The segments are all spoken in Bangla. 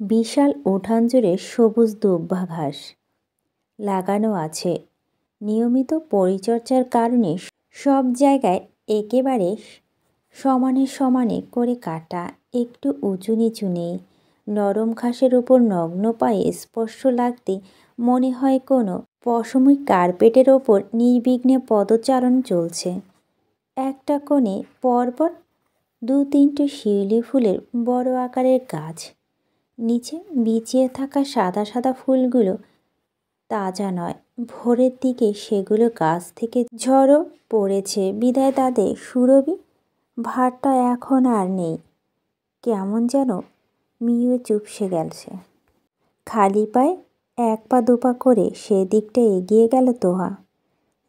বিশাল উঠান জুড়ে সবুজ দুব্বা ঘাস লাগানো আছে। নিয়মিত পরিচর্যার কারণে সব জায়গায় একেবারে সমানে সমানে করে কাটা, একটু উঁচু নিচু নেই। নরম ঘাসের উপর নগ্ন পায়ে স্পর্শ লাগতে মনে হয় কোনো পশমী কার্পেটের ওপর নির্বিঘ্নে পদচারণ চলছে। একটা কোণে পরপর 2-3টে শিউলি ফুলের বড় আকারের গাছ। নিচে বিছিয়ে থাকা সাদা সাদা ফুলগুলো তাজা নয়, ভোরের দিকে সেগুলো গাছ থেকে ঝড়ো পড়েছে বিধায় তাদের সুরভি ভারটা এখন আর নেই, কেমন যেন মিয়ে চুপসে গেছে। খালি পায়ে 1 পা 2 পা করে সেদিকটা এগিয়ে গেল তোহা।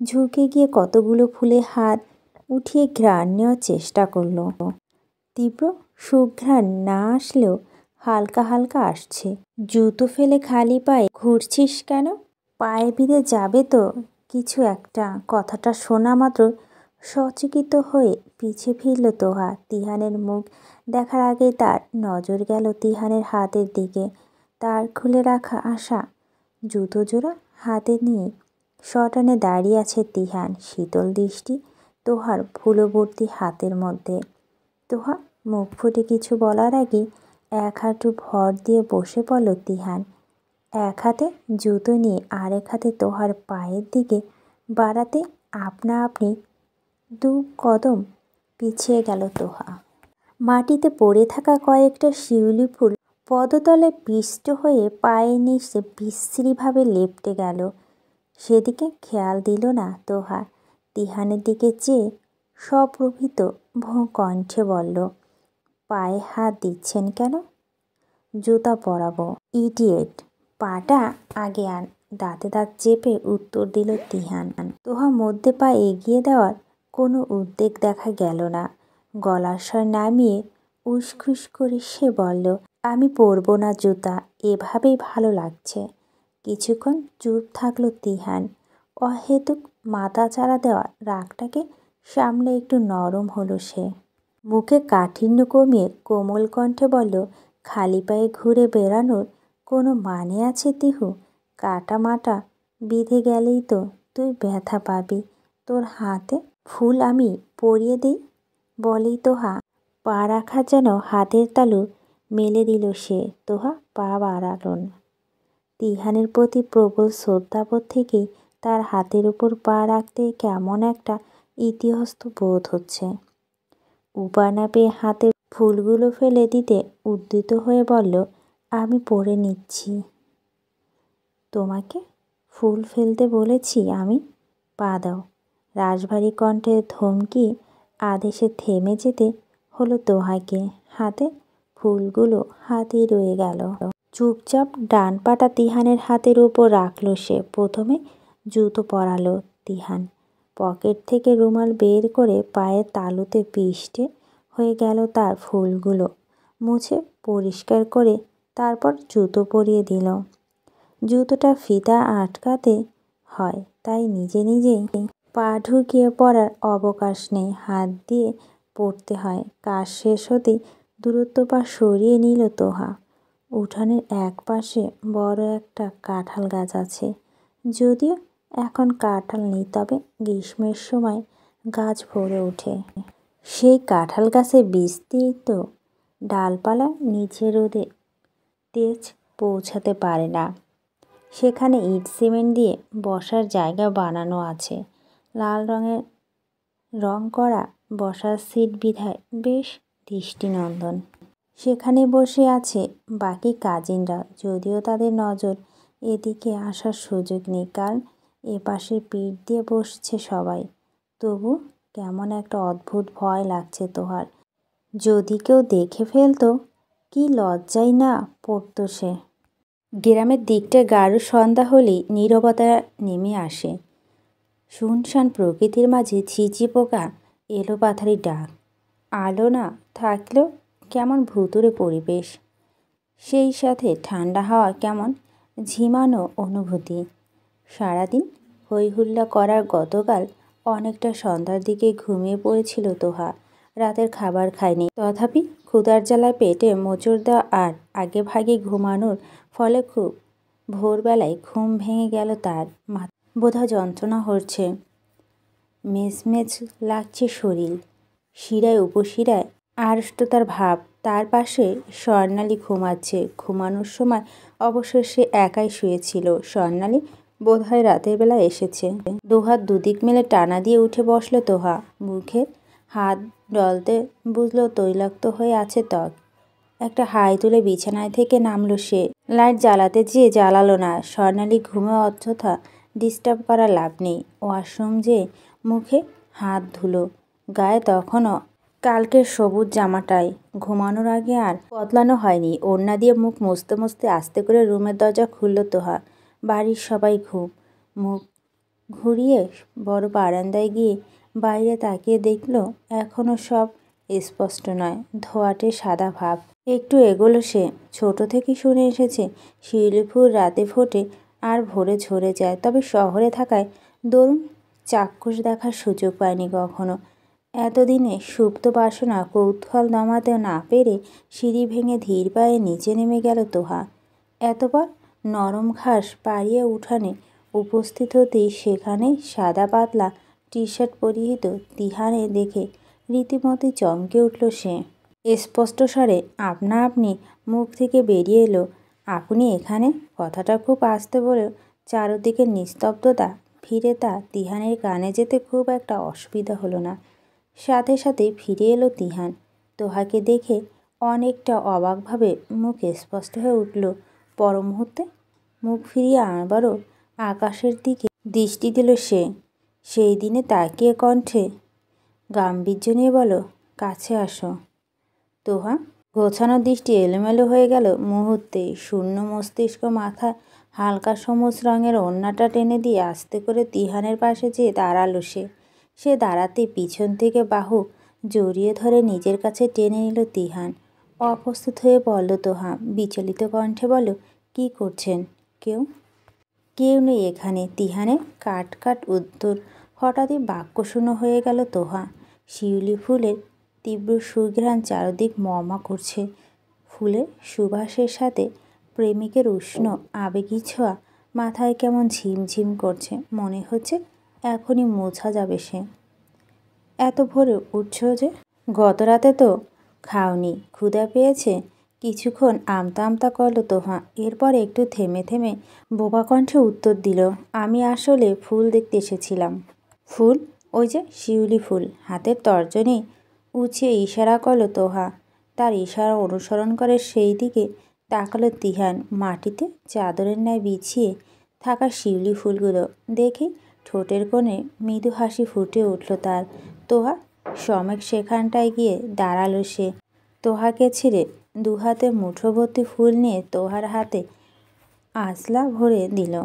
ঝুঁকে গিয়ে কতগুলো ফুলে হাত উঠিয়ে ঘ্রাণ নেওয়ার চেষ্টা করলো। তীব্র সুঘ্রাণ না আসলেও হালকা হালকা আসছে। জুতো ফেলে খালি পায়ে ঘুরছিস কেন? পায়ে বিঁধে যাবে তো কিছু একটা। কথাটা শোনা মাত্র সচকিত হয়ে পিছে ফিরল তোহা। তিহানের মুখ দেখার আগেই তার নজর গেল তিহানের হাতের দিকে। তার খুলে রাখা আসা জুতো জোড়া হাতে নিয়ে সটানে দাঁড়িয়ে আছে তিহান, শীতল দৃষ্টি তোহার ফুলভর্তি হাতের মধ্যে। তোহা মুখ ফুটে কিছু বলার আগে 1 হাঁটু ভর দিয়ে বসে পড়ল তিহান। 1 হাতে জুতো নিয়ে আরেক হাতে তোহার পায়ের দিকে বাড়াতে আপনা আপনি 2 কদম পিছিয়ে গেল তোহা। মাটিতে পড়ে থাকা কয়েকটা শিউলি ফুল পদতলে পিষ্ট হয়ে পায়ের নিচে বিশ্রীভাবে লেপ্টে গেল। সেদিকে খেয়াল দিল না তোহা। তিহানের দিকে চেয়ে সপ্রভিত কণ্ঠে বলল, পায়ে হাত দিচ্ছেন কেন? জুতা পরাবো। ইডিয়েট, পাটা আগে আন। দাঁতে দাঁত চেপে উত্তর দিল তিহান। তোহা মধ্যে পা এগিয়ে দেওয়ার কোনো উদ্বেগ দেখা গেল না। গলার স্বর নামিয়ে উসখুস করে সে বলল, আমি পরবো না জুতা, এভাবেই ভালো লাগছে। কিছুক্ষণ চুপ থাকল তিহান। অহেতুক মাথাচাড়া দেওয়া রাগটাকে সামলে একটু নরম হলো সে। মুখে কাঠিন্য কমিয়ে কোমল কণ্ঠে বলল, খালি পায়ে ঘুরে বেড়ানোর কোনো মানে আছে তিহু? কাটা মাটা বিঁধে গেলেই তো তুই ব্যথা পাবি। তোর হাতে ফুল আমি পরিয়ে দিই। বলেই তোহা পা রাখার যেন হাতের তালু মেলে দিল সে। তোহা পা বাড়াল না। তিহানের প্রতি প্রবল শ্রদ্ধাবোধ থেকেই তার হাতের উপর পা রাখতে কেমন একটা ইতস্তত বোধ হচ্ছে। উপায় না পেয়ে হাতে ফুলগুলো ফেলে দিতে উদ্যত হয়ে বলল, আমি পরে নিচ্ছি। তোমাকে ফুল ফেলতে বলেছি আমি? পা দাও। রাশভারী কণ্ঠে ধমকি আদেশে থেমে যেতে হলো তোহাকে। হাতে ফুলগুলো হাতেই রয়ে গেল। চুপচাপ ডান পাটা তিহানের হাতের উপর রাখল সে। প্রথমে জুতো পরালো তিহান। পকেট থেকে রুমাল বের করে পায়ের তালুতে পিষ্টে হয়ে গেল তার ফুলগুলো মুছে পরিষ্কার করে তারপর জুতো পরিয়ে দিল। জুতোটা ফিতা আটকাতে হয়, তাই নিজে নিজেই পা ঢুকিয়ে পরার অবকাশ নেই, হাত দিয়ে পড়তে হয়। কাজ শেষ হতেই দূরত্ব পা সরিয়ে নিল তোহা। উঠানের এক পাশে বড় একটা কাঁঠাল গাছ আছে। যদিও এখন কাঁঠাল নেই, তবে গ্রীষ্মের সময় গাছ ভরে ওঠে। সেই কাঁঠাল গাছের বিস্তৃত ডালপালা নিচে রোদে তেজ পৌঁছাতে পারে না। সেখানে ইট সিমেন্ট দিয়ে বসার জায়গা বানানো আছে। লাল রং করা বসার সিট বিধায় বেশ দৃষ্টিনন্দন। সেখানে বসে আছে বাকি কাজিনরা, যদিও তাদের নজর এদিকে আসার সুযোগ নেই, কারণ এপাশে পিঠ দিয়ে বসছে সবাই। তবু কেমন একটা অদ্ভুত ভয় লাগছে তোহার। যদি কেউ দেখে ফেলতো, কি লজ্জাই না পড়তো সে। গ্রামের দিকটা গাঢ় সন্ধ্যা হলেই নীরবতা নেমে আসে। শুনশান প্রকৃতির মাঝে ঝিঁঝি পোকা এলো পাথারি ডাক। আলো না থাকলেও কেমন ভুতুড়ে পরিবেশ। সেই সাথে ঠান্ডা হাওয়া কেমন ঝিমানো অনুভূতি। সারাদিন হইহুল্লা করার গতকাল অনেকটা সন্ধ্যার দিকে ঘুমিয়ে পড়েছিল তোহা। রাতের খাবার খায়নি, তথাপি ক্ষুধার জ্বালায় পেটে মোচড় দেওয়া আর আগে ভাগে ঘুমানোর ফলে খুব ভোরবেলায় ঘুম ভেঙে গেল তার। বোধহয় যন্ত্রণা হচ্ছে, মেজমেজ লাগছে শরীর, শিরায় উপশিরায় আড়ষ্টতার ভাব। তার পাশে স্বর্ণালী ঘুমাচ্ছে। ঘুমানোর সময় অবশ্য সে একাই শুয়েছিল। স্বর্ণালী বোধহয় রাতের বেলা এসেছে। দুহাত দুদিক মেলে টানা দিয়ে উঠে বসল তোহা। মুখে হাত ডলতে বুঝলো তৈলাক্ত হয়ে আছে ত্বক। একটা হাই তুলে বিছানায় থেকে নামলো সে। লাইট জ্বালাতে যেয়ে জ্বালালো না। স্বর্ণালী ঘুমে অযথা ডিস্টার্ব করা লাভ নেই। ওয়াশরুম যেয়ে মুখে হাত ধুলো। গায়ে তখনও কালকের সবুজ জামাটাই। ঘুমানোর আগে আর বদলানো হয়নি। ওড়না দিয়ে মুখ মুছতে মুছতে আস্তে করে রুমের দরজা খুলল তোহা। বাড়ির সবাই ঘুম। মুখ ঘুরিয়ে বড় বারান্দায় গিয়ে বাইরে তাকিয়ে দেখল এখনও সব স্পষ্ট নয়, ধোঁয়াটে সাদা ভাব। একটু এগোলো সে। ছোট থেকে শুনে এসেছে শিউলি ফুল রাতে ফোটে আর ভোরে ঝরে যায়। তবে শহরে থাকায় দরুন চাক্ষুষ দেখার সুযোগ পায়নি কখনো। এতদিনে সুপ্ত বাসনা কৌতূহল দমাতে না পেরে সিঁড়ি ভেঙে ধীর পায়ে নিচে নেমে গেল তোহা। এতবার নরম ঘাস পাড়িয়ে উঠানে উপস্থিত হতেই সেখানে সাদা পাতলা টি শার্ট পরিহিত তিহানে দেখে রীতিমতো চমকে উঠল সে। স্পষ্ট স্বরে আপনা আপনি মুখ থেকে বেরিয়ে এলো, আপনি এখানে? কথাটা খুব আস্তে বলেও চারদিকে নিস্তব্ধতা ফিরে তা তিহানের কানে যেতে খুব একটা অসুবিধা হলো না। সাথে সাথে ফিরে এলো তিহান। তোহাকে দেখে অনেকটা অবাকভাবে মুখ স্পষ্ট হয়ে উঠল। পর মুহূর্তে মুখ ফিরিয়ে আবারও আকাশের দিকে দৃষ্টি দিল সে। সেই দিনে তাকিয়ে কণ্ঠে গাম্ভীর্য নিয়ে বলো, কাছে আসো। তোহা গোছানো দৃষ্টি এলোমেলো হয়ে গেল মুহূর্তে। শূন্য মস্তিষ্ক মাথায় হালকা সবুজ রঙের ওড়নাটা টেনে দিয়ে আস্তে করে তিহানের পাশে যেয়ে দাঁড়ালো সে। সে দাঁড়াতে পিছন থেকে বাহু জড়িয়ে ধরে নিজের কাছে টেনে নিল তিহান। অপ্রস্তুত হয়ে বলল তোহা বিচলিত কণ্ঠে, বলো কি করছেন? কেউ নেই এখানে। তিহানের কাট কাট উত্তর। হঠাৎই বাক্যশূন্য হয়ে গেল তোহা। শিউলি ফুলের তীব্র সুঘ্রাণ চারদিক মমা করছে। ফুলের সুবাসের সাথে প্রেমিকের উষ্ণ আবেগী ছোঁয়া মাথায় কেমন ঝিমঝিম করছে। মনে হচ্ছে এখনই মোছা যাবে সে। এত ভোরে উঠছ যে? গত রাতে তো খাওনি, ক্ষুধা পেয়েছে? কিছুক্ষণ আমতা আমতা করল তোহা। এরপর একটু থেমে থেমে বোবা কণ্ঠে উত্তর দিল, আমি আসলে ফুল দেখতে এসেছিলাম। ফুল? ওই যে শিউলি ফুল। হাতের তর্জনী উঁচিয়ে ইশারা করল তোহা। তার ইশারা অনুসরণ করে সেই দিকে তাকালো তিহান। মাটিতে চাদরের ন্যায় বিছিয়ে থাকা শিউলি ফুলগুলো দেখে ঠোঁটের কোণে মৃদু হাসি ফুটে উঠল তার। তোহা সমেক সেখানটায় গিয়ে দাঁড়ালো সে। তোহাকে ছেড়ে দুহাতে মুঠো ভর্তি ফুল নিয়ে তোহার হাতে আঁচলা ভরে দিল।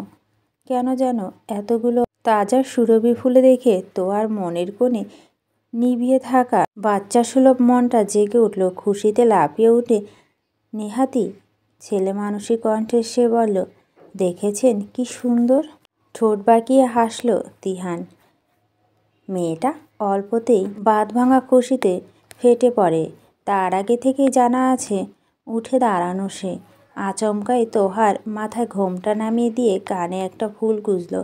কেন যেন এতগুলো তাজা সুরভি ফুলে দেখে তোহার মনের কোণে নিভিয়ে থাকা বাচ্চা সুলভ মনটা জেগে উঠল। খুশিতে লাফিয়ে উঠে নেহাতি ছেলে মানুষী কণ্ঠে সে বলল, দেখেছেন কি সুন্দর? ঠোঁট বাঁকিয়ে হাসল তিহান। মেয়েটা অল্পতেই বাঁধ ভাঙা খুশিতে ফেটে পড়ে। তার আগে থেকেই জানা আছে। উঠে দাঁড়ানো সে। আচমকাই তোহার মাথায় ঘোমটা নামিয়ে দিয়ে কানে একটা ফুল গুঁজল।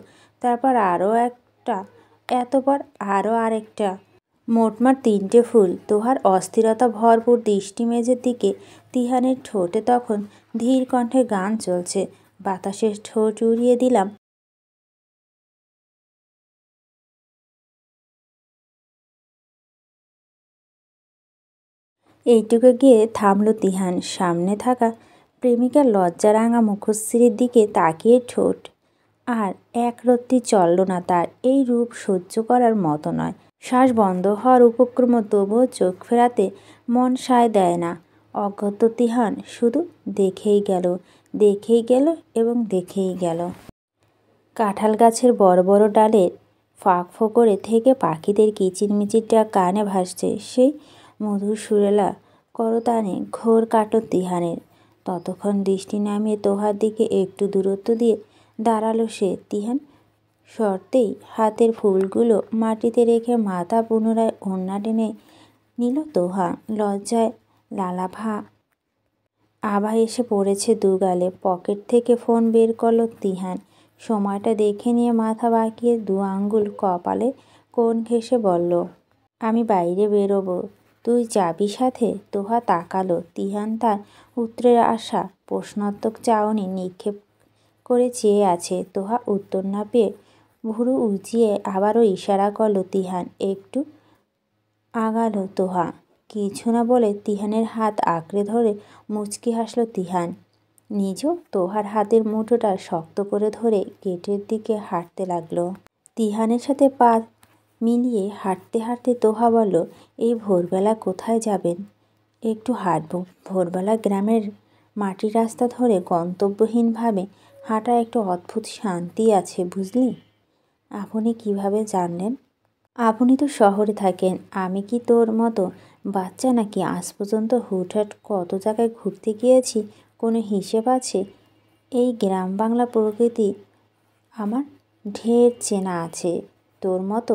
তারপর আরও একটা, এতপর আরও আরেকটা। মোটমাট 3টে ফুল। তোহার অস্থিরতা ভরপুর দৃষ্টি মেজের দিকে। তিহানের ঠোঁটে তখন ধীর কণ্ঠে গান চলছে, বাতাসে ঠোঁট উড়িয়ে দিলাম। এইটুকু গিয়ে থামল তিহান। সামনে থাকা প্রেমিকার লজ্জারাঙা মুখশ্রীর দিকে তাকিয়ে ঠোঁট আর একরত্তি চলল না তার। এই রূপ সহ্য করার মতো নয়। শ্বাস বন্ধ হওয়ার উপক্রম, তবুও চোখ ফেরাতে মন সায় দেয় না। অগত্য তিহান শুধু দেখেই গেল, দেখেই গেল এবং দেখেই গেল। কাঁঠাল গাছের বড় বড় ডালের ফাঁক ফোকরে থেকে পাখিদের কিচিরমিচির ডাক কানে ভাসছে। সেই মধুর সুরেলা করতানে ঘোর কাটল তিহানের। ততক্ষণ দৃষ্টি নামিয়ে তোহার দিকে একটু দূরত্ব দিয়ে দাঁড়ালো সে। তিহান সরতেই হাতের ফুলগুলো মাটিতে রেখে মাথা পুনরায় ওড়না টেনে নিল তোহা। লজ্জায় লালাভা আভা এসে পড়েছে দুগালে। পকেট থেকে ফোন বের করলো তিহান। সময়টা দেখে নিয়ে মাথা বাঁকিয়ে 2 আঙ্গুল কপালে কোণ ঘেঁষে বলল, আমি বাইরে বেরোবো, তুই যাবি সাথে? তোহা তাকালো। তিহান তার উত্তরের আশা প্রশ্নার্থক চাউনি নিক্ষেপ করে চেয়ে আছে। তোহা উত্তর না পেয়ে ভুরু উঁচিয়ে আবারও ইশারা করলো তিহান। একটু আগালো তোহা। কিছু না বলে তিহানের হাত আঁকড়ে ধরে মুচকি হাসল তিহান। নিজেও তোহার হাতের মুঠোটা শক্ত করে ধরে গেটের দিকে হাঁটতে লাগলো। তিহানের সাথে পা মিলিয়ে হাঁটতে হাঁটতে তোহা বলল, এই ভোরবেলা কোথায় যাবেন? একটু হাঁটব। ভোরবেলা গ্রামের মাটির রাস্তা ধরে গন্তব্যহীনভাবে হাঁটা একটু অদ্ভুত শান্তি আছে, বুঝলি? আপনি কিভাবে জানলেন? আপনি তো শহরে থাকেন। আমি কি তোর মতো বাচ্চা নাকি? আজ পর্যন্ত হুটহাট কত জায়গায় ঘুরতে গিয়েছি, কোনো হিসেব আছে? এই গ্রাম বাংলা প্রকৃতি আমার ঢের চেনা আছে। তোর মতো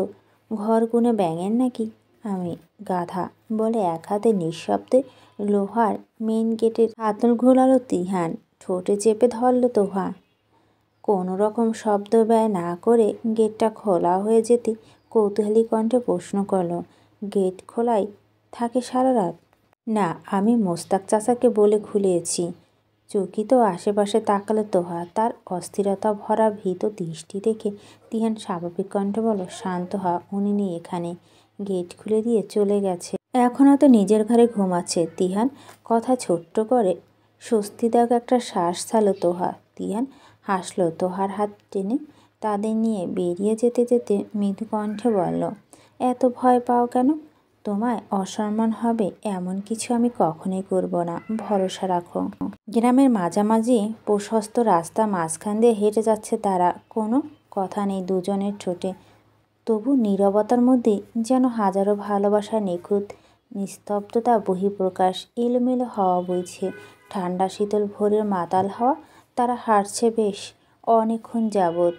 ঘর গুনে ব্যাঙের নাকি আমি, গাধা! বলে এক হাতে নিঃশব্দে লোহার মেন গেটের হাতল ঘোলালো তিহান। ঠোঁটে চেপে ধরল তোহা। কোনো রকম শব্দ ব্যয় না করে গেটটা খোলা হয়ে যেতে কৌতূহলী কণ্ঠে প্রশ্ন করল, গেট খোলাই থাকে সারা রাত? না, আমি মোস্তাক চাচাকে বলে খুলিয়েছি। চকিত আশেপাশে তাকালো তোহা। তার অস্থিরতা ভরা ভীত দৃষ্টি দেখে তিহান স্বাভাবিক কণ্ঠে বলল, শান্ত হ, উনি নেই এখানে, গেট খুলে দিয়ে চলে গেছে। এখন হয়তো নিজের ঘরে ঘুমাচ্ছে। তিহান কথা ছোট্ট করে স্বস্তিদায়ক একটা শ্বাস ছাড়ল তোহা। তিহান হাসল। তোহার হাত টেনে তাদের নিয়ে বেরিয়ে যেতে যেতে মৃদু কণ্ঠে বলল, এত ভয় পাও কেন? তোমায় অসম্মান হবে এমন কিছু আমি কখনোই করব না, ভরসা রাখো। গ্রামের মাঝামাঝি প্রশস্ত রাস্তা মাঝখান দিয়ে হেঁটে যাচ্ছে তারা। কোনো কথা নেই দুজনের ঠোঁটে, তবু নীরবতার মধ্যে যেন হাজারো ভালোবাসার নিখুঁত নিস্তব্ধতা বহিঃপ্রকাশ। এলোমেলো হাওয়া বইছে, ঠান্ডা শীতল ভোরের মাতাল হাওয়া। তারা হাঁটছে বেশ অনেকক্ষণ যাবৎ।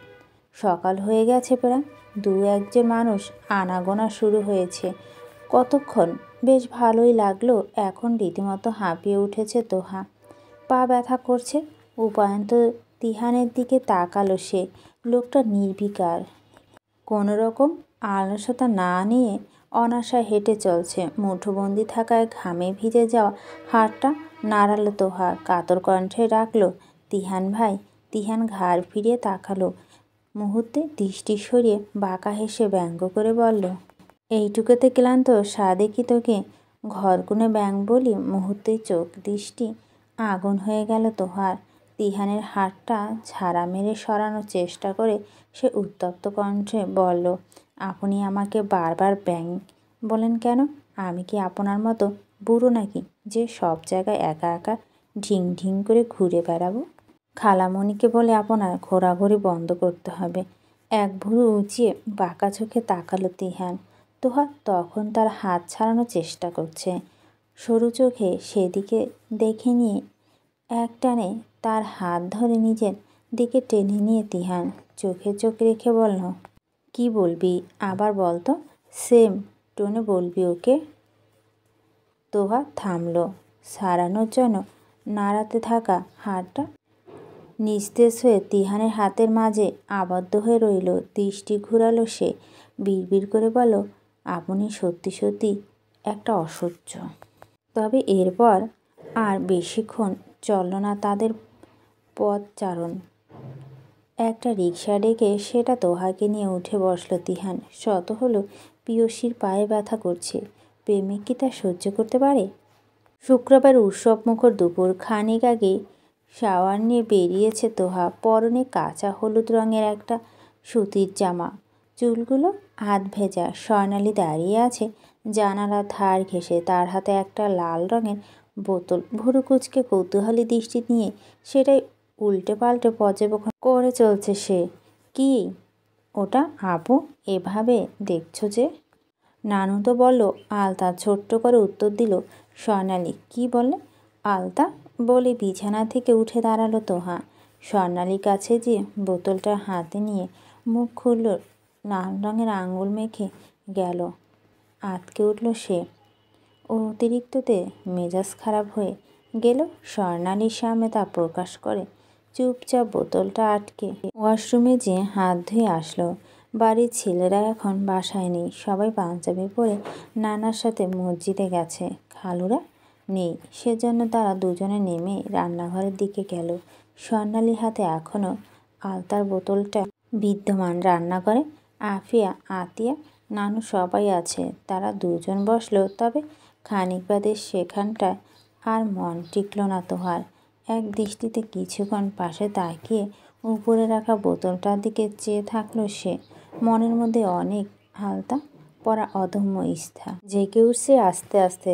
সকাল হয়ে গেছে প্রায়। 2-1 মানুষ আনাগোনা শুরু হয়েছে। কতক্ষণ বেশ ভালোই লাগলো। এখন রীতিমতো হাঁপিয়ে উঠেছে তোহা। পা ব্যথা করছে। উপায়ন্ত তিহানের দিকে তাকালো সে। লোকটা নির্বিকার, কোনো রকম আলসতা না নিয়ে অনায়াসে হেঁটে চলছে। মুঠোবন্দি থাকায় ঘামে ভিজে যাওয়া হাতটা নাড়ালো তোহা। কাতর কণ্ঠে ডাকলো, তিহান ভাই। তিহান ঘাড় ফিরিয়ে তাকালো। মুহূর্তে দৃষ্টি সরিয়ে বাঁকা হেসে ব্যঙ্গ করে বলল, এইটুকুতে ক্লান্ত? সাধে কি তোকে ঘরকুনে ব্যাঙ বলি? মুহূর্তেই চোখ দৃষ্টি আগুন হয়ে গেল তোহার। তিহানের হাতটা ঝাড়া মেরে সরানোর চেষ্টা করে সে উত্তপ্ত কণ্ঠে বলল, আপনি আমাকে বারবার ব্যাঙ বলেন কেন? আমি কি আপনার মতো বুড়ো নাকি যে সব জায়গায় একা একা ঢিং ঢিং করে ঘুরে বেড়াবো? খালামণিকে বলে আপনার ঘোরাঘুরি বন্ধ করতে হবে। এক ভুরু উঁচিয়ে বাঁকা চোখে তাকালো তিহান। তোহা তখন তার হাত ছাড়ানোর চেষ্টা করছে। সরু চোখে সেদিকে দেখে নিয়ে একটানে তার হাত ধরে নিজের দিকে টেনে নিয়ে তিহান চোখে চোখ রেখে বলল, কি বলবি আবার বলতো? সেম টোনে বলবি ওকে? তোহা থামল। সারানোর জন্য নাড়াতে থাকা হাতটা নিস্তেজ হয়ে তিহানের হাতের মাঝে আবদ্ধ হয়ে রইল। দৃষ্টি ঘুরালো সে। বিড়বিড় করে বলল, আপনি সত্যি সত্যি একটা অসহ্য। তবে এরপর আর বেশিক্ষণ চলল না তাদের পথচারণ। একটা রিকশা ডেকে সেটা তোহাকে নিয়ে উঠে বসল তিহান। শত হলো পিয়সীর পায়ে ব্যথা করছে, প্রেমিক কি তা সহ্য করতে পারে? শুক্রবার উৎসবমুখর দুপুর। খানিক আগে শাওয়ার নিয়ে বেরিয়েছে তোহা। পরনে কাঁচা হলুদ রঙের একটা সুতির জামা, চুলগুলো আধ ভেজা। স্বর্ণালী দাঁড়িয়ে আছে জানালার ধার ঘেঁষে, তার হাতে একটা লাল রঙের বোতল। ভুরু কুঁচকে কৌতূহলী দৃষ্টি নিয়ে সেটাই উল্টে পাল্টে পর্যবেক্ষণ করে চলছে সে। কি ওটা আপু, এভাবে দেখছো যে? নানু তো বলল আলতা, ছোট্ট করে উত্তর দিল স্বর্ণালী। কি বললে? আলতা? বলে বিছানা থেকে উঠে দাঁড়ালো তোহা। স্বর্ণালীর কাছে যেয়ে বোতলটা হাতে নিয়ে মুখ খুলল। লাল রঙের আঙুল মেখে গেল। আঁতকে উঠল সে। অতিরিক্ততে মেজাজ খারাপ হয়ে গেল স্বর্ণালীর সামনে তা প্রকাশ করে চুপচাপ বোতলটা আটকে ওয়াশরুমে যেয়ে হাত ধুয়ে আসলো। বাড়ির ছেলেরা এখন বাসায় নেই, সবাই পাঞ্জাবি পরে নানার সাথে মসজিদে গেছে। খালুরা নেই, সেজন্য তারা দুজনে নেমে রান্নাঘরের দিকে গেল। স্বর্ণালীর হাতে এখনও আলতার বোতলটা বিদ্যমান। রান্নাঘরে আফিয়া, আতিয়া, নানু সবাই আছে। তারা দুজন বসলো, তবে খানিক বাদে সেখানটায় আর মন টিকল না তোহার। এক দৃষ্টিতে কিছুক্ষণ পাশে তাকিয়ে উপরে রাখা বোতলটার দিকে চেয়ে থাকলো সে। মনের মধ্যে অনেক আলতা পরা অদম্য ইচ্ছা জেগে উঠছে আস্তে আস্তে।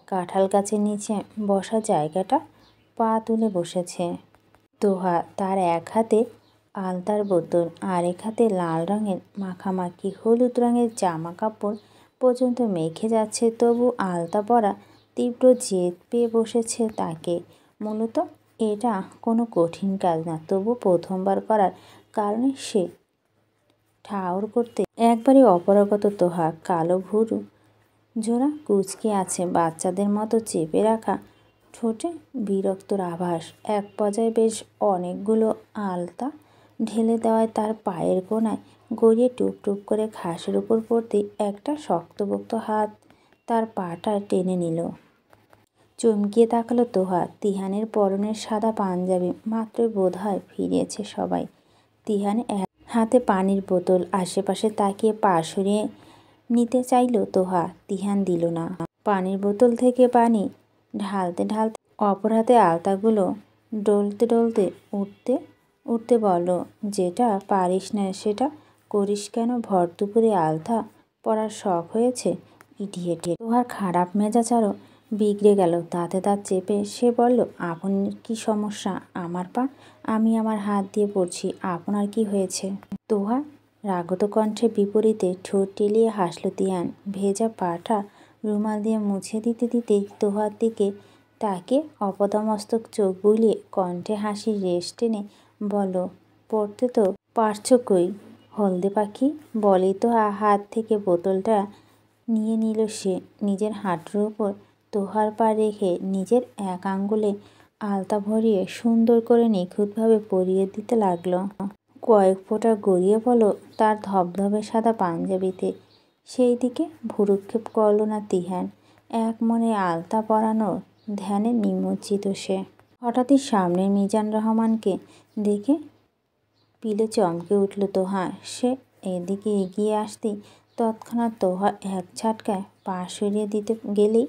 কাঁঠাল গাছের নিচে বসা জায়গাটা পা তুলে বসেছে তোহা। তার এক হাতে আলতার বোতল, আরেক হাতে লাল রঙের মাখামাখি হলুদ রঙের জামা কাপড় পর্যন্ত মেখে যাচ্ছে, তবু আলতা পরা তীব্র জেদ পেয়ে বসেছে তাকে। মূলত এটা কোনো কঠিন কাজ না, তবু প্রথমবার করার কারণে সে ঠাউর করতে একবারে অপারগত তোহা। কালো ভুরু জোড়া কুঁচকে আছে, বাচ্চাদের মতো চেপে রাখা ঠোঁটে বিরক্তর আভাস। এক পর্যায়ে বেশ অনেকগুলো আলতা ঢেলে দেওয়ায় তার পায়ের কোণায় গড়িয়ে টুপটুপ করে ঘাসের উপর পড়তেই একটা শক্তপোক্ত হাত তার পাটা টেনে নিল। চমকিয়ে তাকালো তোহা। তিহানের পরনের সাদা পাঞ্জাবি। মাত্রই বোধহয় ফিরেছে সবাই। তিহান এক হাতে পানির বোতল, আশেপাশে তাকিয়ে পা সরিয়ে নিতে চাইল তোহা। তিহান দিল না। পানির বোতল থেকে পানি ঢালতে ঢালতে অপর হাতে আলতাগুলো ডলতে ডলতে উঠতে উঠতে বলল, যেটা পারিস না সেটা করিস কেন? ভর দুপুরে আলতা পরার শখ হয়েছে? ইডিয়েট। তোহার খারাপ মেজাজ আরও বিগড়ে গেল। দাঁতে দাঁত চেপে সে বলল, আপনার কি সমস্যা? আমার পা আমি আমার হাত দিয়ে পড়ছি, আপনার কি হয়েছে? তোহা রাগত কণ্ঠে বিপরীতে ঠোঁট টেলিয়ে হাসল। তিহান ভেজা পাটা রুমাল দিয়ে মুছে দিতে দিতেই তোহার দিকে তাকে অপদামস্তক চোখ বুলিয়ে কণ্ঠে হাসির রেশ টেনে বলল, পড়তে তো পারছো কই হলদে পাখি? বলেই তো হাত থেকে বোতলটা নিয়ে নিল সে। নিজের হাঁটুর ওপর তোহার পা রেখে নিজের এক আঙ্গুলে আলতা ভরিয়ে সুন্দর করে নিখুঁতভাবে পরিয়ে দিতে লাগলো। কয়েক ফোঁটা গড়িয়ে পড়ল তার ধবধবে সাদা পাঞ্জাবিতে। সেই দিকে ভ্রূক্ষেপ করল না তিহান। এক মনে আলতা পরানোর ধ্যানে নিমজ্জিত সে। হঠাৎই সামনের মিজান রহমানকে দেখে পিলে চমকে উঠল তোহা। সে এদিকে এগিয়ে আসতেই তৎক্ষণাৎ তোহা এক ঝাটকায় পা সরিয়ে দিতে গেলেই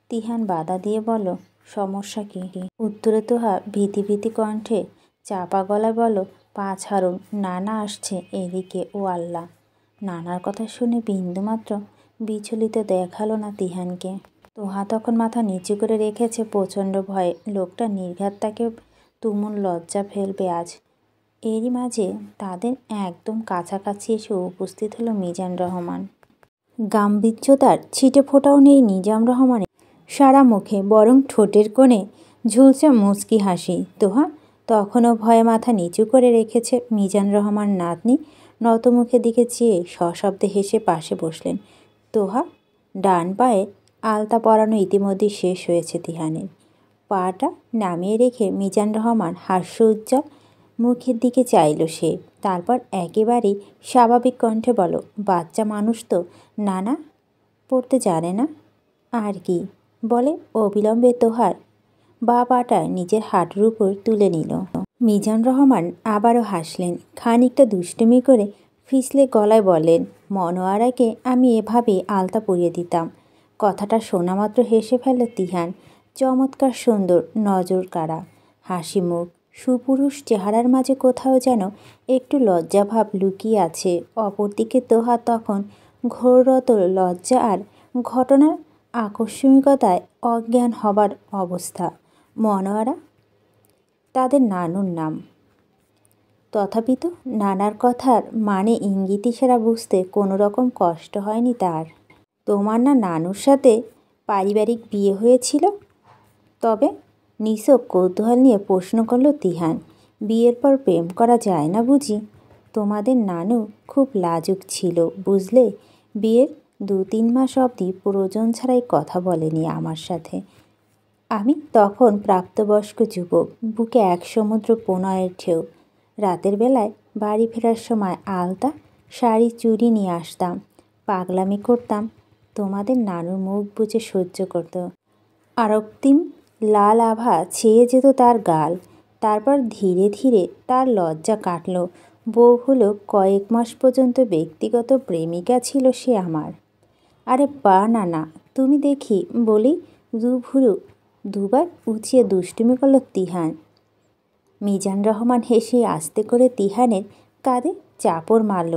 তিহান বাধা দিয়ে বলল, সমস্যা কী? উত্তরে তোহা ভীতি ভীতি কণ্ঠে চাপা গলায় বলল, পা ছাড়ুন, নানা আসছে এদিকে। ও আল্লাহ! নানার কথা শুনে বিন্দুমাত্র বিচলিত দেখালো না তিহানকে। তোহা তখন মাথা নিচু করে রেখেছে প্রচণ্ড ভয়ে। লোকটা নির্ঘাত তাকে তুমুল লজ্জা ফেলবে আজ। এরই মাঝে তাদের একদম কাছাকাছি এসে উপস্থিত হলো মিজান রহমান। গাম্ভীর্যতার ছিটে ফোঁটাও নেই নিজাম রহমানের সারা মুখে, বরং ঠোঁটের কোণে ঝুলছে মুচকি হাসি। তোহা তখনও ভয়ে মাথা নিচু করে রেখেছে। মিজান রহমান নাতনি নতমুখের দিকে চেয়ে সশব্দে হেসে পাশে বসলেন। তোহা ডান পায়ে আলতা পরানো ইতিমধ্যেই শেষ হয়েছে তিহানের। পাটা নামিয়ে রেখে মিজান রহমান হাস্য উজ্জ্বল মুখের দিকে চাইল সে। তারপর একেবারেই স্বাভাবিক কণ্ঠে বলল, বাচ্চা মানুষ তো নানা পড়তে জানে না আর কি। বলে অবিলম্বে তোহার বা পাটা নিজের হাঁটুর উপর তুলে নিল। মিজান রহমান আবারও হাসলেন, খানিকটা দুষ্টুমি করে ফিসলে গলায় বললেন, মনোয়ারাকে আমি এভাবেই আলতা পরিয়ে দিতাম। কথাটা শোনা মাত্র হেসে ফেলল তিহান। চমৎকার সুন্দর, নজর কাড়া হাসি মুখ। সুপুরুষ চেহারার মাঝে কোথাও যেন একটু লজ্জাভাব লুকিয়ে আছে। অপরদিকে তোহা তখন ঘোররত লজ্জা আর ঘটনার আকস্মিকতায় অজ্ঞান হবার অবস্থা। মনোয়ারা তাদের নানুর নাম। তথাপিত নানার কথার মানে ইঙ্গিত ইশারা বুঝতে কোনো রকম কষ্ট হয়নি তার। তোমার না নানুর সাথে পারিবারিক বিয়ে হয়েছিল? তবে নিছক কৌতূহল নিয়ে প্রশ্ন করল তিহান। বিয়ের পর প্রেম করা যায় না বুঝি? তোমাদের নানু খুব লাজুক ছিল বুঝলে। বিয়ের 2-3 মাস অবধি প্রয়োজন ছাড়াই কথা বলেনি আমার সাথে। আমি তখন প্রাপ্তবয়স্ক যুবক, বুকে এক সমুদ্র প্রণয়ের ঢেউ। রাতের বেলায় বাড়ি ফেরার সময় আলতা, শাড়ি, চুড়ি নিয়ে আসতাম, পাগলামি করতাম। তোমাদের নানুর মুখ বুজে সহ্য করত। আরক্তিম লাল আভা ছেয়ে যেত তার গাল। তারপর ধীরে ধীরে তার লজ্জা কাটল। বউ হলো, কয়েক মাস পর্যন্ত ব্যক্তিগত প্রেমিকা ছিল সে আমার। আরে বা না, তুমি দেখি বলি ভুরু দুবার উঁচিয়ে দুষ্টুমি করল তিহান। মিজান রহমান হেসে আস্তে করে তিহানের কাঁধে চাপড় মারল।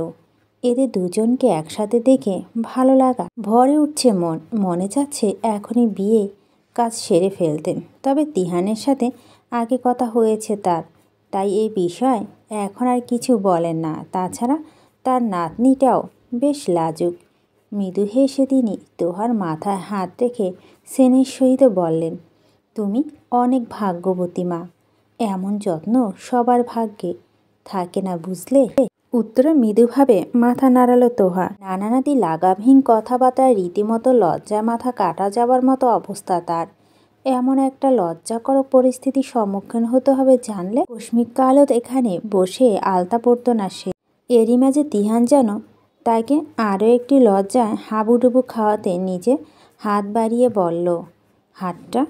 এদের দুজনকে একসাথে দেখে ভালো লাগা ভরে উঠছে মন। মনে চাচ্ছে এখনই বিয়ে কাজ সেরে ফেলতেন। তবে তিহানের সাথে আগে কথা হয়েছে তার, তাই এই বিষয় এখন আর কিছু বলেন না। তাছাড়া তার নাতনিটাও বেশ লাজুক। মৃদু হেসে তিনি তোহার মাথায় হাত রেখে স্নেহের সহিত বললেন, তুমি অনেক ভাগ্যবতী মা। এমন যত্ন সবার ভাগ্যে থাকে না, বুঝলে? উত্তরে মৃদুভাবে মাথা নাড়ালো তোহা। নানানাদি লাগামহীন কথাবার্তায় রীতিমতো লজ্জায় মাথা কাটা যাবার মতো অবস্থা তার। এমন একটা লজ্জাকর পরিস্থিতির সম্মুখীন হতে হবে জানলে কস্মিক আলোত এখানে বসে আলতা পড়তো না সে। এরই মাঝে তিহান যেন তাকে আরও একটি লজ্জায় হাবুডুবু খাওয়াতে নিজে হাত বাড়িয়ে বলল, হাতটা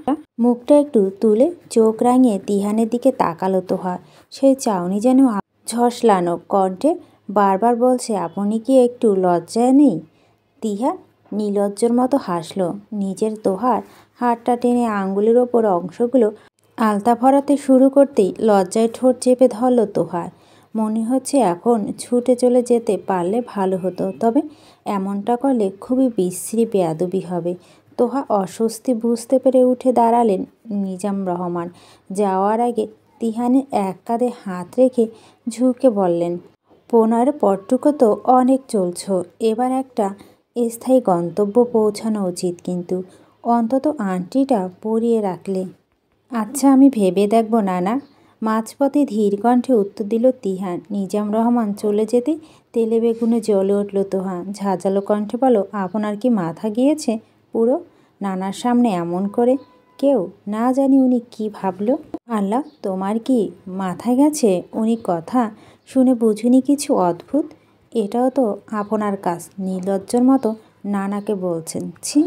মুখটা একটু তুলে চোখ রাঙিয়ে তিহানের দিকে তাকালো তোহা। সেই চাউনি যেন ঝসলানো কণ্ঠে বারবার বলছে, আপনি কি একটু লজ্জায় নেই? তিহান নির্লজ্জর মতো হাসল। নিজের তোহার হাতটা টেনে আঙ্গুলের ওপর অংশগুলো আলতা ভরাতে শুরু করতেই লজ্জায় ঠোঁট চেপে ধরল তোহার। মনে হচ্ছে এখন ছুটে চলে যেতে পারলে ভালো হতো, তবে এমনটা করলে খুবই বিশ্রী বেয়াদবি হবে। তোহা অস্বস্তি বুঝতে পেরে উঠে দাঁড়ালেন নিজাম রহমান। যাওয়ার আগে তিহানের এক কাঁধে হাত রেখে ঝুঁকে বললেন, 15 পরটুকু তো অনেক চলছ, এবার একটা স্থায়ী গন্তব্য পৌঁছানো উচিত, কিন্তু অন্তত আংটিটা পরিয়ে রাখলে। আচ্ছা, আমি ভেবে দেখব নানা। মাঝপথে ধীর কণ্ঠে উত্তর দিল তিহান। নিজাম রহমান চলে যেতে তেলে বেগুনে জ্বলে উঠল তোহা। ঝাঁঝালো কণ্ঠে বলো, আপনার কি মাথা গিয়েছে পুরো? নানার সামনে এমন করে? কেউ না জানি উনি কি ভাবলো। আল্লাহ, তোমার কি মাথায় গেছে? উনি কথা শুনে বুঝুনি কিছু অদ্ভুত? এটাও তো আপনার কাজ? নির্লজ্জর মতো নানাকে বলছেন। ছি,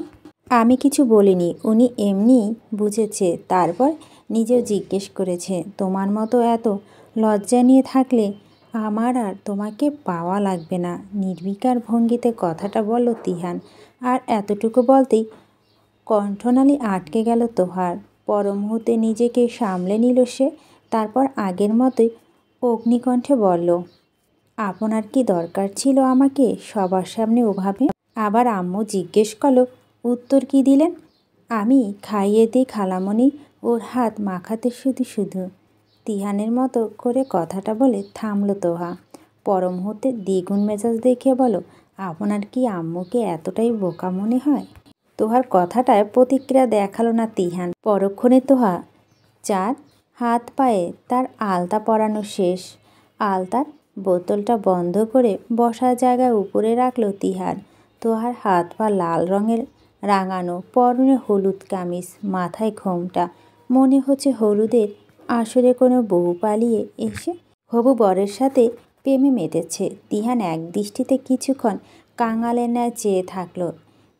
আমি কিছু বলিনি, উনি এমনিই বুঝেছে। তারপর নিজেও জিজ্ঞেস করেছে, তোমার মতো এত লজ্জা নিয়ে থাকলে আমার আর তোমাকে পাওয়া লাগবে না। নির্বিকার ভঙ্গিতে কথাটা বলল তিহান। আর এতটুকু বলতেই কণ্ঠনালী আটকে গেল তোহার। পর মুহূর্তে নিজেকে সামলে নিল সে। তারপর আগের মতোই অগ্নিকণ্ঠে বলল, আপনার কি দরকার ছিল আমাকে সবার সামনে ওভাবে? আবার আম্মু জিজ্ঞেস করলো, উত্তর কি দিলেন? আমি খাইয়ে দিই খালামণি, ওর হাত মাখাতে শুধু শুধু। তিহানের মতো করে কথাটা বলে থামল তোহা। পর মুহূর্তে দ্বিগুণ মেজাজ দেখিয়ে বলো, আপনার কি আম্মুকে এতটাই বোকা মনে হয়? তোহার কথাটায় প্রতিক্রিয়া দেখালো না তিহান। পরক্ষণে তোহা চার হাত পায়ে তার আলতা পরানো শেষ। আলতার বোতলটা বন্ধ করে বসার জায়গায় উপরে রাখল তিহান। তোহার হাত পা লাল রঙের রাঙানো, পরনে হলুদ কামিজ, মাথায় ঘোমটা। মনে হচ্ছে হলুদের আসরে কোনো বউ পালিয়ে এসে হবু বরের সাথে প্রেমে মেতেছে। তিহান এক দৃষ্টিতে কিছুক্ষণ কাঙালের ন্যায় চেয়ে থাকলো।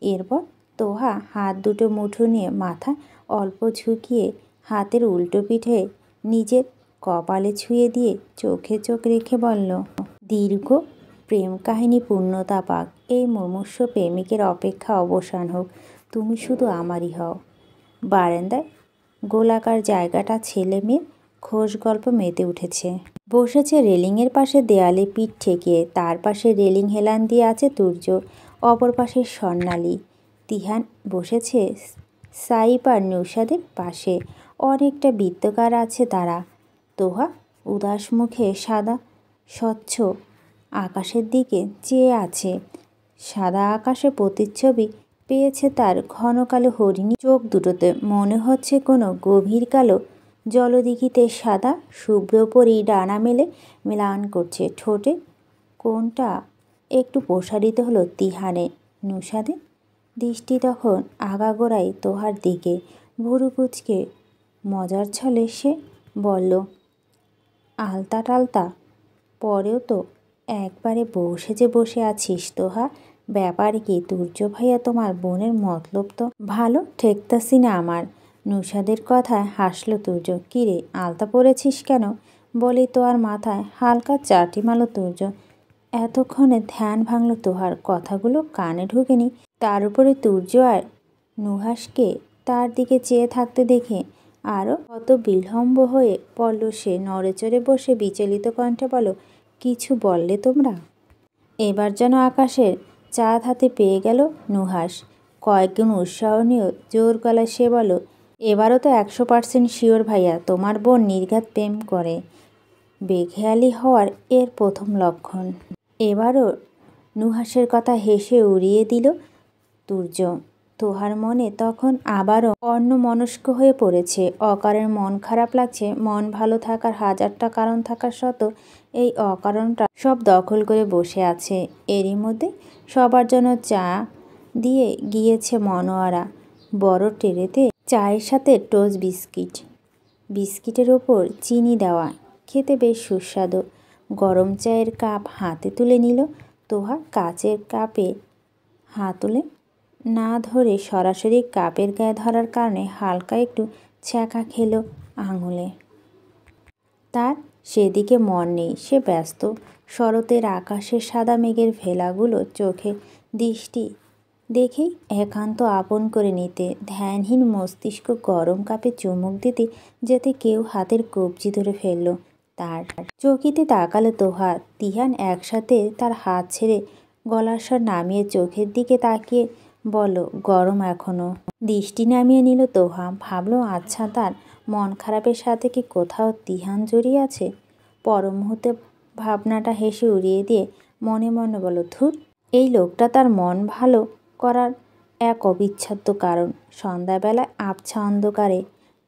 এরপর তোহা হাত দুটো মুঠো নিয়ে মাথা অল্প ঝুঁকিয়ে হাতের উল্টো পিঠে নিজের কপালে ছুঁয়ে দিয়ে চোখে চোখ রেখে বলল, দীর্ঘ প্রেম কাহিনী পূর্ণতা পাক। এই মুমূর্ষু প্রেমিকের অপেক্ষা অবসান হোক। তুমি শুধু আমারই হও। বারান্দায় গোলাকার জায়গাটা ছেলে মেয়ের খোশ গল্প মেতে উঠেছে। বসেছে রেলিংয়ের পাশে দেয়ালে পিঠ ঠেকিয়ে। তার পাশে রেলিং হেলান দিয়ে আছে তুর্য, অপর পাশে স্বর্ণালী। তিহান বসেছে সাইফ আর নৌশাদের পাশে। অনেকটা বৃত্তাকার আছে তারা। তোহা উদাস মুখে সাদা স্বচ্ছ আকাশের দিকে চেয়ে আছে। সাদা আকাশে প্রতিচ্ছবি পেয়েছে তার ঘন কালো হরিণী চোখ দুটোতে। মনে হচ্ছে কোনো গভীর কালো জলদিঘিতে সাদা শুভ্র পরি ডানা মেলে মেলান করছে। ঠোঁটে কোনটা একটু প্রসারিত হলো তিহানের। নুশাদের দৃষ্টি তখন আগাগোড়াই তোহার দিকে। ভুরু কুচকে মজার ছলে সে বলল, আলতা টালতা পরেও তো একবারে বউ সেজে বসে আছিস তোহা। ব্যাপার কি তুর্য ভাইয়া, তোমার বোনের মতলব তো ভালো ঠেকতাছি না আমার। নুশাদের কথায় হাসলো তুর্য। কিরে, আলতা পরেছিস কেন? বলেই তোহার মাথায় হালকা চাটি মারল তুর্য। এতক্ষণে ধ্যান ভাঙল তোহার, কথাগুলো কানে ঢোকেনি। তার উপরে তুর্য আর নুহাসকে তার দিকে চেয়ে থাকতে দেখে আরও কত বিলম্ব হয়ে পড়ল সে। নড়েচড়ে বসে বিচলিত কণ্ঠে বলল, কিছু বললে তোমরা? এবার যেন আকাশের চাঁদ হাতে পেয়ে গেল নুহাস। কয়েকগুণ উৎসাহ নিয়ে জোর গলায় সে বলল, এবারও তো 100% শিওর ভাইয়া, তোমার বোন নির্ঘাত প্রেম করে। বেখেয়ালি হওয়ার এর প্রথম লক্ষণ। এবারও নুহাসের কথা হেসে উড়িয়ে দিল তুর্য। তোহার মনে তখন আবারও অন্যমনস্ক হয়ে পড়েছে। অকারণে মন খারাপ লাগছে। মন ভালো থাকার হাজারটা কারণ থাকা সত্ত্বেও এই অকারণটা সব দখল করে বসে আছে। এরই মধ্যে সবার জন্য চা দিয়ে গিয়েছে মনোয়ারা। বড় ট্রেতে চায়ের সাথে টোস্ট বিস্কিট, বিস্কিটের ওপর চিনি দেওয়া, খেতে বেশ সুস্বাদু। গরম চায়ের কাপ হাতে তুলে নিল তোহা। কাচের কাপে হাত তুলে না ধরে সরাসরি কাপের গায়ে ধরার কারণে হালকা একটু ছ্যাঁকা খেলো আঙুলে। তার সেদিকে মন নেই। সে ব্যস্ত শরতের আকাশের সাদা মেঘের ভেলাগুলো চোখে দৃষ্টি দেখেই একান্ত আপন করে নিতে, ধ্যানহীন মস্তিষ্ক গরম কাপে চুমুক দিতে যেতে কেউ হাতের কবজি ধরে ফেলল তার। চকিতে তাকালো তোহা। তিহান একসাথে তার হাত ছেড়ে গলার স্বর নামিয়ে চোখের দিকে তাকিয়ে বলল, গরম এখনো? দৃষ্টি নামিয়ে নিল তোহা। ভাবল, আচ্ছা, তার মন খারাপের সাথে কি কোথাও তিহান জড়িয়ে আছে? পর মুহূর্তে ভাবনাটা হেসে উড়িয়ে দিয়ে মনে মনে বলল, ধুর, এই লোকটা তার মন ভালো করার এক অবিচ্ছেদ্য কারণ। সন্ধ্যাবেলায় আবছা অন্ধকারে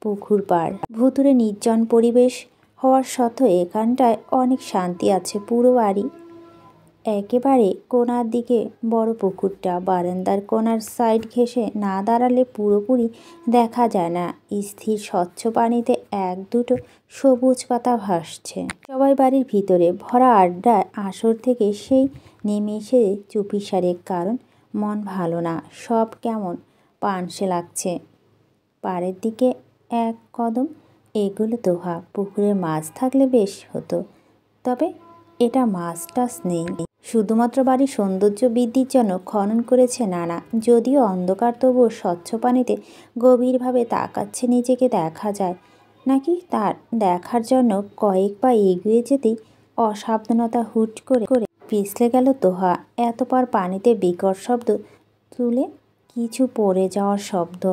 পুকুর পাড়, ভুতুড়ে নির্জন পরিবেশ হওয়ার সত্ত্বেও এখানটায় অনেক শান্তি আছে। পুরো বাড়ি একেবারে কোণার দিকে বড় পুকুরটা। বারান্দার কোণার সাইড ঘেঁষে না দাঁড়ালে পুরোপুরি দেখা যায় না। স্থির স্বচ্ছ পানিতে এক দুটো সবুজ পাতা ভাসছে। সবাই বাড়ির ভিতরে। ভরা আড্ডায় আসর থেকে সেই নেমে এসে চুপিসারে। কারণ মন ভালো না, সব কেমন পানসে লাগছে। পাড়ের দিকে এক কদম এগুলো তোহা। পুকুরে মাছ থাকলে বেশ হতো, তবে এটা মাছ টাছ নেই। শুধুমাত্র বাড়ির সৌন্দর্য বৃদ্ধির জন্য খনন করেছে নানা। যদিও অন্ধকার, তবুও স্বচ্ছ পানিতে গভীরভাবে তাকাচ্ছে নিজেকে দেখা যায় নাকি তার দেখার জন্য কয়েক পা এগিয়ে যেতেই অসাবধানতা হুট করে পিছলে গেল তোহা। এত পার পানিতে বিকট শব্দ তুলে কিছু পড়ে যাওয়ার শব্দ।